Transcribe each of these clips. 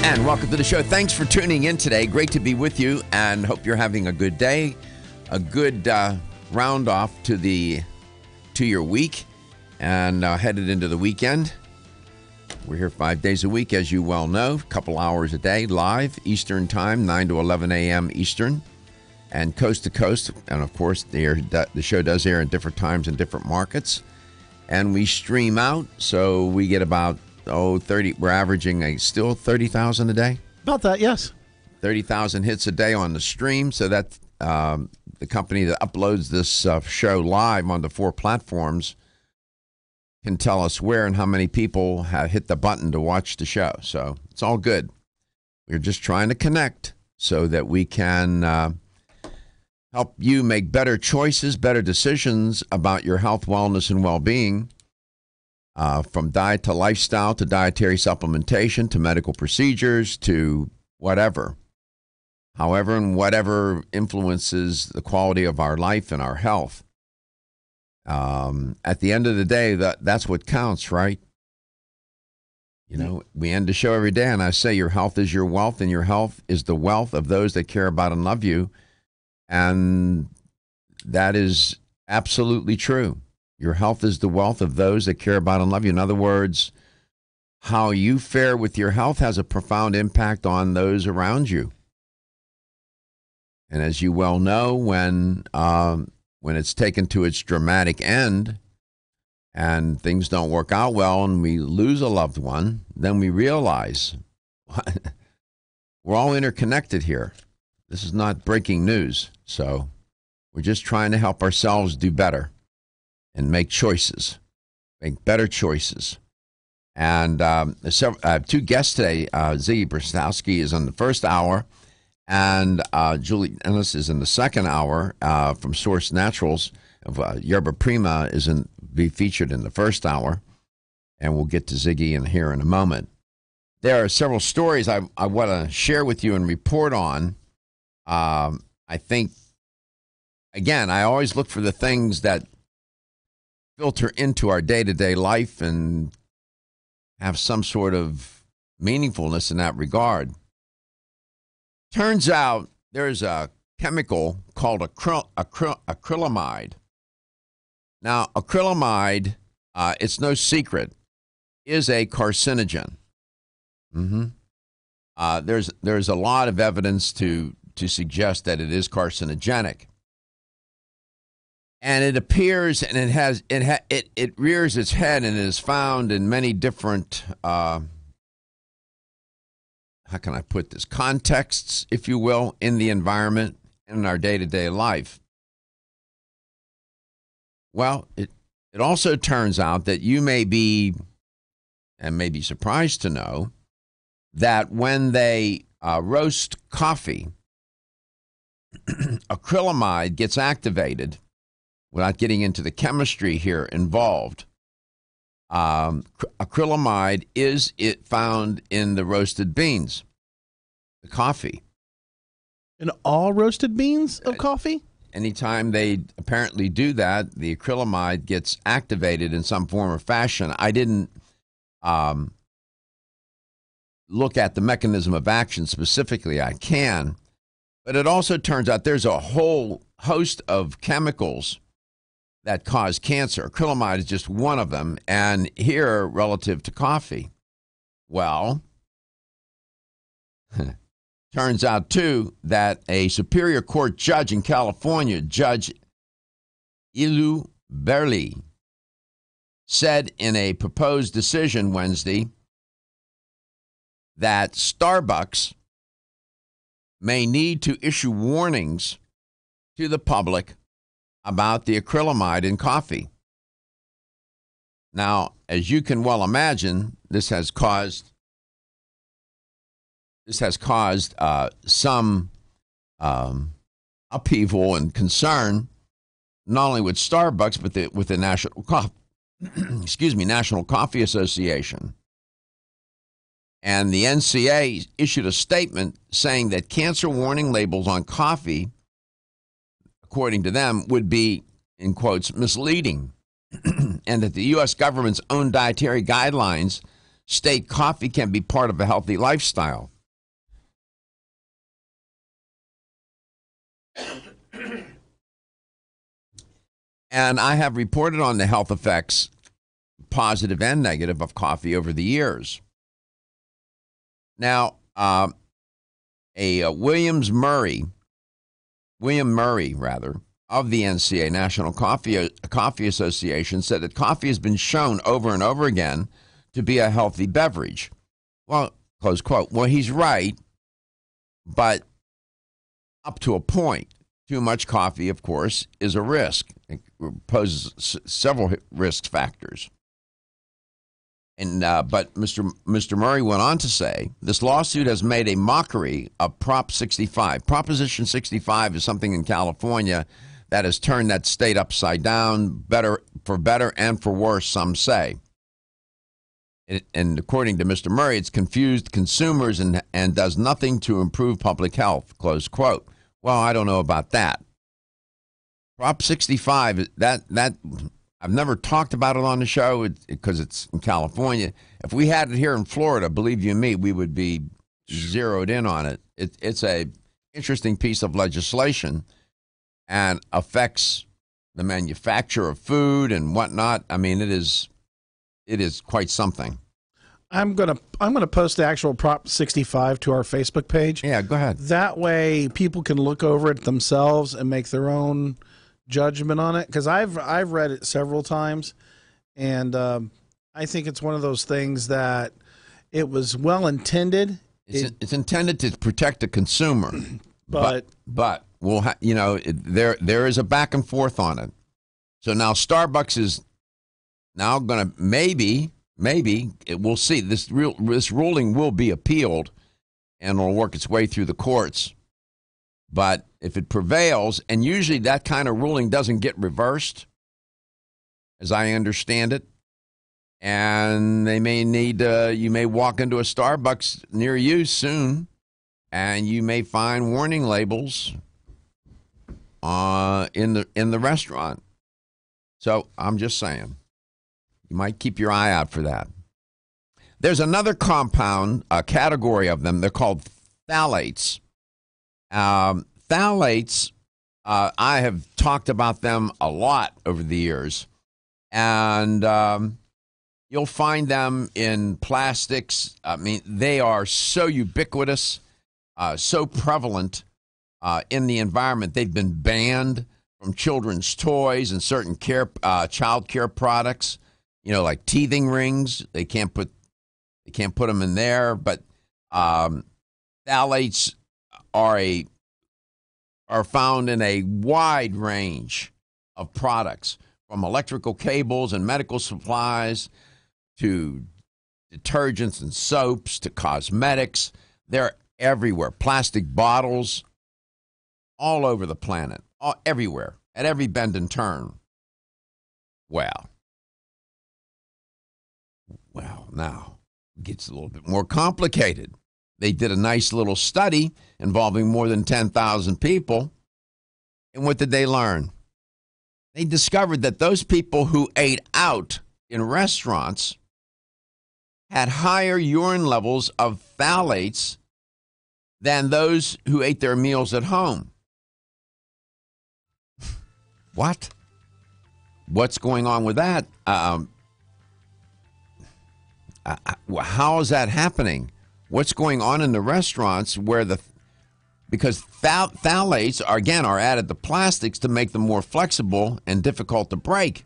And welcome to the show. Thanks for tuning in today. Great to be with you, and hope you're having a good day, a good round off to your week, and headed into the weekend. We're here 5 days a week, as you well know, a couple hours a day, live Eastern time, 9 to 11 a.m. Eastern, and coast to coast. And of course, the show does air in different times in different markets, and we stream out, so we get about 30. We're averaging still 30,000 a day. About that, yes. 30,000 hits a day on the stream. So that the company that uploads this show live on the 4 platforms can tell us where and how many people have hit the button to watch the show. So it's all good. We're just trying to connect so that we can help you make better choices, better decisions about your health, wellness, and well-being. From diet to lifestyle to dietary supplementation to medical procedures to whatever. However and whatever influences the quality of our life and our health. At the end of the day, that's what counts, right? You know, we end the show every day and I say your health is your wealth and your health is the wealth of those that care about and love you. And that is absolutely true. Your health is the wealth of those that care about and love you. In other words, how you fare with your health has a profound impact on those around you. And as you well know, when it's taken to its dramatic end and things don't work out well and we lose a loved one, then we realize we're all interconnected here. This is not breaking news. So we're just trying to help ourselves do better. And make choices, make better choices. And I have 2 guests today. Ziggy Brostowski is in the first hour, and Julie Ennis is in the second hour from Source Naturals. Yerba Prima be featured in the first hour, and we'll get to Ziggy in here in a moment. There are several stories I want to share with you and report on. I think, again, I always look for the things that filter into our day-to-day life and have some sort of meaningfulness in that regard. Turns out there's a chemical called acrylamide. Now, acrylamide, it's no secret, is a carcinogen. There's a lot of evidence to suggest that it is carcinogenic. And it appears, and it rears its head, and is found in many different, how can I put this, contexts, if you will, in the environment and in our day-to-day life. Well, it also turns out that you may be, and may be surprised to know, that when they roast coffee, acrylamide gets activated. Without getting into the chemistry here involved, acrylamide is found in the roasted beans, the coffee. In all roasted beans of coffee? Anytime they apparently do that, the acrylamide gets activated in some form or fashion. I didn't look at the mechanism of action specifically. I can. But it also turns out there's a whole host of chemicals that cause cancer. Acrylamide is just one of them. And here, relative to coffee, well, turns out, too, that a Superior Court judge in California, Judge Rheaume Bleue, said in a proposed decision Wednesday that Starbucks may need to issue warnings to the public about the acrylamide in coffee. Now, as you can well imagine, this has caused some upheaval and concern, not only with Starbucks but with the National Coffee Association. And the NCA issued a statement saying that cancer warning labels on coffee, according to them, would be, in quotes, misleading, and that the U.S. government's own dietary guidelines state coffee can be part of a healthy lifestyle. And I have reported on the health effects, positive and negative, of coffee over the years. Now, William Murray, of the NCA, National Coffee Association, said that coffee has been shown over and over again to be a healthy beverage. Well, close quote. Well, he's right, but up to a point. Too much coffee, of course, is a risk. It poses several risk factors. And but Mr. Murray went on to say, this lawsuit has made a mockery of Prop 65. Proposition 65 is something in California that has turned that state upside down, for better and for worse, some say. And according to Mr. Murray, it's confused consumers and does nothing to improve public health, close quote. Well, I don't know about that. Prop 65, that I've never talked about it on the show because it's in California. If we had it here in Florida, believe you me, we would be zeroed in on it. It's a interesting piece of legislation and affects the manufacture of food and whatnot. I mean, it is quite something. I'm gonna post the actual Prop 65 to our Facebook page. Yeah, go ahead. That way, people can look over it themselves and make their own judgment on it. Because I've read it several times, and I think it's one of those things that it was well intended. It's intended to protect the consumer, but we'll there is a back and forth on it. So now Starbucks is now going to maybe we'll see. This ruling will be appealed, and it'll work its way through the courts. But if it prevails, and usually that kind of ruling doesn't get reversed, as I understand it, and they may need you may walk into a Starbucks near you soon, and you may find warning labels in the restaurant. So I'm just saying. You might keep your eye out for that. There's another compound, a category of them. They're called phthalates. Phthalates, I have talked about them a lot over the years. And you'll find them in plastics. I mean, they are so ubiquitous, so prevalent in the environment. They've been banned from children's toys and certain child care products. You know, like teething rings, they can't put them in there. But phthalates are found in a wide range of products, from electrical cables and medical supplies to detergents and soaps to cosmetics. They're everywhere. Plastic bottles, all over the planet, everywhere, at every bend and turn. Well, now it gets a little bit more complicated. They did a nice little study involving more than 10,000 people. And what did they learn? They discovered that those people who ate out in restaurants had higher urine levels of phthalates than those who ate their meals at home. What? What's going on with that? How is that happening? What's going on in the restaurants because phthalates are added to plastics to make them more flexible and difficult to break.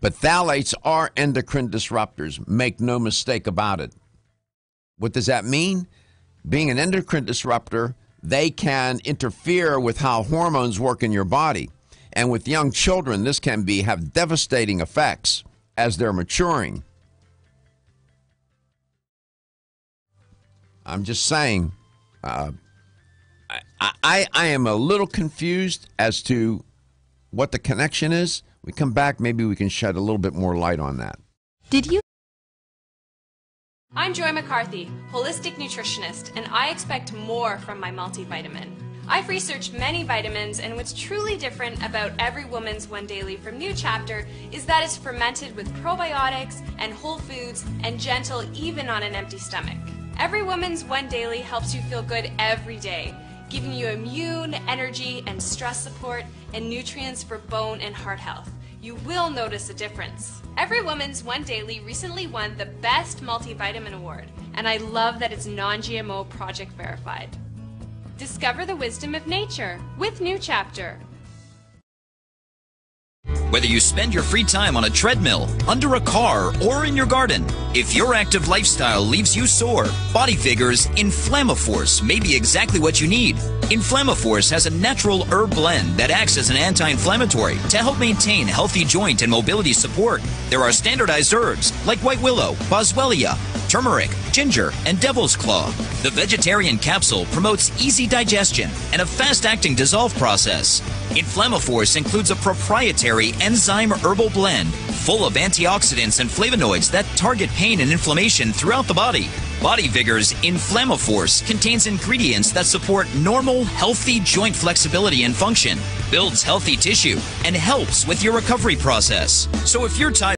But phthalates are endocrine disruptors. Make no mistake about it. What does that mean? Being an endocrine disruptor, they can interfere with how hormones work in your body. And with young children, this can have devastating effects as they're maturing. I'm just saying, I am a little confused as to what the connection is. We come back, maybe we can shed a little bit more light on that. I'm Joy McCarthy, holistic nutritionist, and I expect more from my multivitamin. I've researched many vitamins, and what's truly different about Every Woman's One Daily from New Chapter is that it's fermented with probiotics and whole foods and gentle even on an empty stomach. Every Woman's One Daily helps you feel good every day. giving you immune, energy, and stress support, and nutrients for bone and heart health. You will notice a difference. Every Woman's One Daily recently won the Best Multivitamin Award, and I love that it's non-GMO project verified. Discover the wisdom of nature with New Chapter. Whether you spend your free time on a treadmill, under a car, or in your garden, if your active lifestyle leaves you sore, Body Vigor's Inflammaforce may be exactly what you need. Inflammaforce has a natural herb blend that acts as an anti-inflammatory to help maintain healthy joint and mobility support. There are standardized herbs like white willow, boswellia, turmeric, ginger, and devil's claw. The vegetarian capsule promotes easy digestion and a fast-acting dissolve process. Inflammaforce includes a proprietary enzyme herbal blend full of antioxidants and flavonoids that target pain and inflammation throughout the body. Body Vigor's Inflammaforce contains ingredients that support normal, healthy joint flexibility and function, builds healthy tissue, and helps with your recovery process. So if you're tired